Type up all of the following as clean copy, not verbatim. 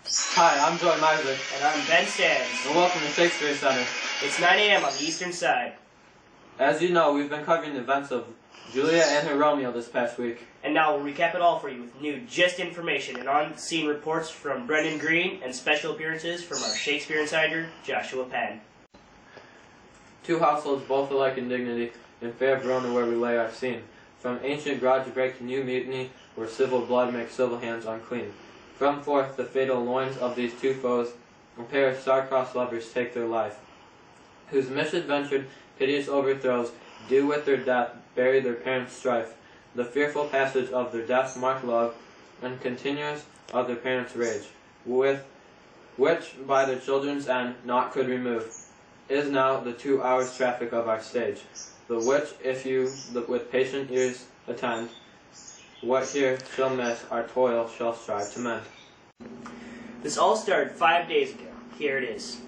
Hi, I'm Joy Meisler. And I'm Ben Stans. And welcome to Shakespeare Center. It's 9 a.m. on the eastern side. As you know, we've been covering the events of Juliet and her Romeo this past week. And now we'll recap it all for you with new gist information and on-scene reports from Brendan Green and special appearances from our Shakespeare insider, Joshua Penn. Two households both alike in dignity, in fair Verona where we lay our scene. From ancient grudge break to new mutiny, where civil blood makes civil hands unclean. From forth the fatal loins of these two foes, a pair of star-crossed lovers take their life, whose misadventured, piteous overthrows do with their death bury their parents' strife. The fearful passage of their death mark love, and continuance of their parents' rage, with which by their children's end naught could remove, is now the 2 hours traffic of our stage, the which if you with patient ears attend, what here shall miss, our toil shall strive to mend. This all started 5 days ago. Here it is.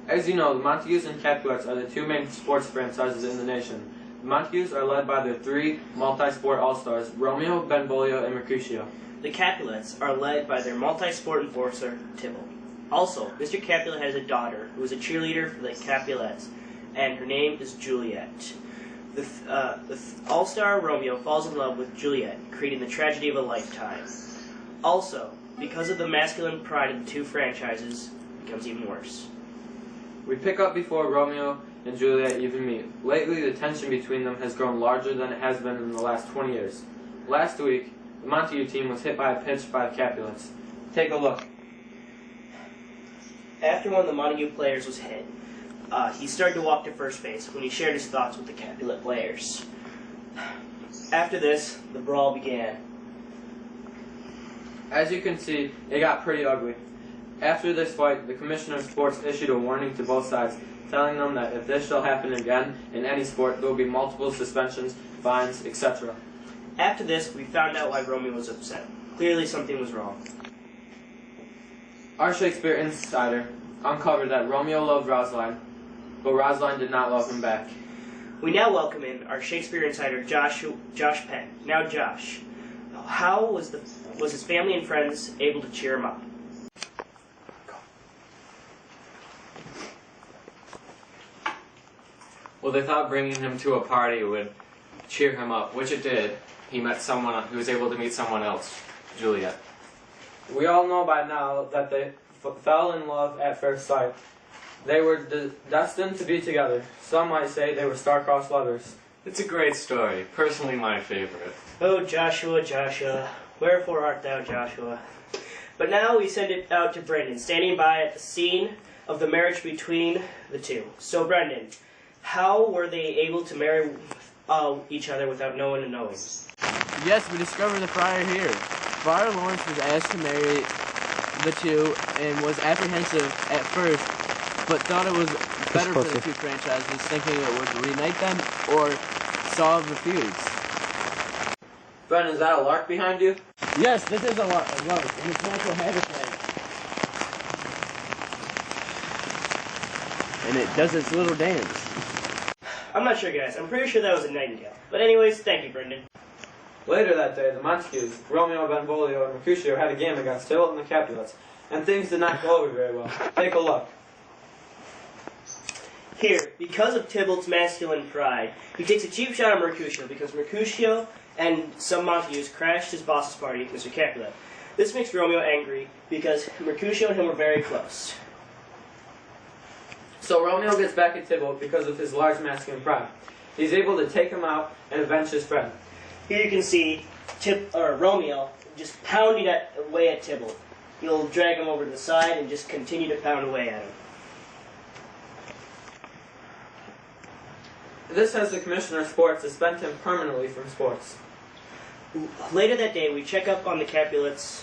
As you know, the Montagues and Capulets are the two main sports franchises in the nation. The Montagues are led by their three multi-sport all-stars, Romeo, Benvolio, and Mercutio. The Capulets are led by their multi-sport enforcer, Tybalt. Also, Mr. Capulet has a daughter who is a cheerleader for the Capulets, and her name is Juliet. The all-star Romeo falls in love with Juliet, creating the tragedy of a lifetime. Also, because of the masculine pride of the two franchises, it becomes even worse. We pick up before Romeo and Juliet even meet. Lately, the tension between them has grown larger than it has been in the last 20 years. Last week, the Montague team was hit by a pitch by the Capulets. Take a look. After one of the Montague players was hit, he started to walk to first base when he shared his thoughts with the Capulet players. After this, the brawl began. As you can see, it got pretty ugly. After this fight, the Commissioner of Sports issued a warning to both sides, telling them that if this shall happen again in any sport, there will be multiple suspensions, fines, etc. After this, we found out why Romeo was upset. Clearly something was wrong. Our Shakespeare insider uncovered that Romeo loved Rosaline, but Rosaline did not love him back. We now welcome in our Shakespeare insider, Josh Penn. Now, Josh, how was his family and friends able to cheer him up? Well, they thought bringing him to a party would cheer him up, which it did. He was able to meet someone else, Juliet. We all know by now that they fell in love at first sight. They were destined to be together. Some might say they were star-crossed lovers. It's a great story. Personally, my favorite. Oh, Joshua, Joshua, wherefore art thou, Joshua? But now we send it out to Brendan, standing by at the scene of the marriage between the two. So, Brendan, how were they able to marry each other without no one knowing? Yes, we discovered the friar here. Friar Lawrence was asked to marry the two and was apprehensive at first, but thought it was better for the two franchises, thinking it would reunite them or solve the feuds. Ben, is that a lark behind you? Yes, this is a lark in its natural habitat. And it does its little dance. I'm not sure, guys. I'm pretty sure that was a nightingale. But anyways, thank you, Brendan. Later that day, the Montagues, Romeo, Benvolio, and Mercutio had a game against Tybalt and the Capulets, and things did not go over very well. Take a look. Here, because of Tybalt's masculine pride, he takes a cheap shot at Mercutio because Mercutio and some Montagues crashed his boss's party, Mr. Capulet. This makes Romeo angry because Mercutio and him were very close. So Romeo gets back at Tybalt because of his large masculine pride. He's able to take him out and avenge his friend. Here you can see Romeo just pounding away at Tybalt. He'll drag him over to the side and just continue to pound away at him. This has the Commissioner of Sports suspend him permanently from sports. Later that day, we check up on the Capulets.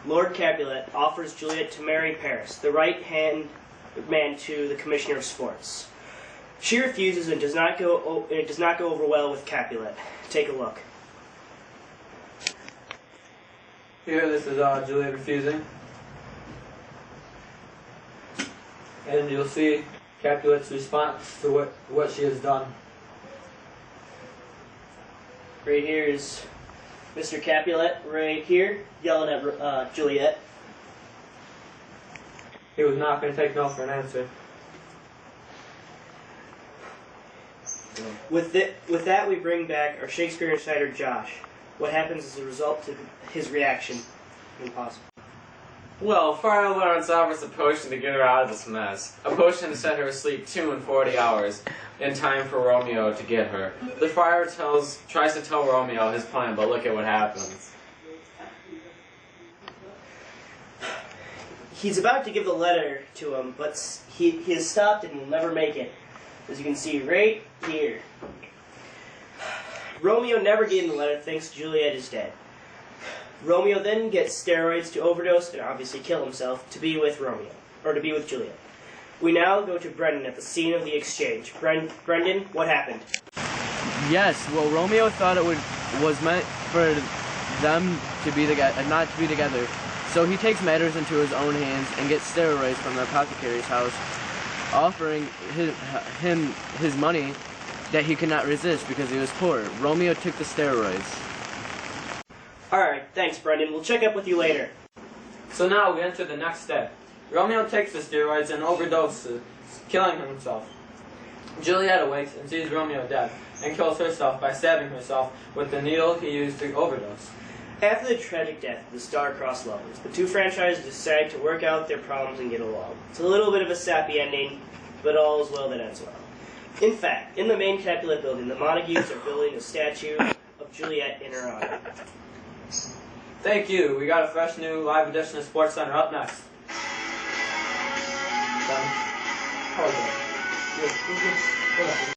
Lord Capulet offers Juliet to marry Paris, the right-hand man to the Commissioner of Sports. She refuses and it does not go over well with Capulet. Take a look. Here, this is Juliet refusing. And you'll see Capulet's response to what she has done. Right here is Mr. Capulet, right here, yelling at Juliet. He was not going to take no for an answer. With that, we bring back our Shakespeare insider Josh. What happens as a result to his reaction? Impossible. Well, Friar Lawrence offers a potion to get her out of this mess. A potion to set her asleep 2 and 40 hours, in time for Romeo to get her. The friar tries to tell Romeo his plan, but look at what happens. He's about to give the letter to him, but he is stopped and will never make it. As you can see right here. Romeo never gave him the letter, thinks Juliet is dead. Romeo then gets steroids to overdose and obviously kill himself to be with Juliet. We now go to Brendan at the scene of the exchange. Brendan, what happened? Yes, well, Romeo thought it was meant for them to be not to be together. So he takes matters into his own hands and gets steroids from the apothecary's house, offering him his money that he could not resist because he was poor. Romeo took the steroids. Alright, thanks Brendan. We'll check up with you later. So now we enter the next step. Romeo takes the steroids and overdoses, killing himself. Juliet awakes and sees Romeo dead, and kills herself by stabbing herself with the needle he used to overdose. After the tragic death of the star-crossed lovers, the two franchises decide to work out their problems and get along. It's a little bit of a sappy ending, but all is well that ends well. In fact, in the main Capulet building, the Montagues are building a statue of Juliet in her honor. Thank you. We got a fresh new live edition of Sports Center up next. Done. Hold on.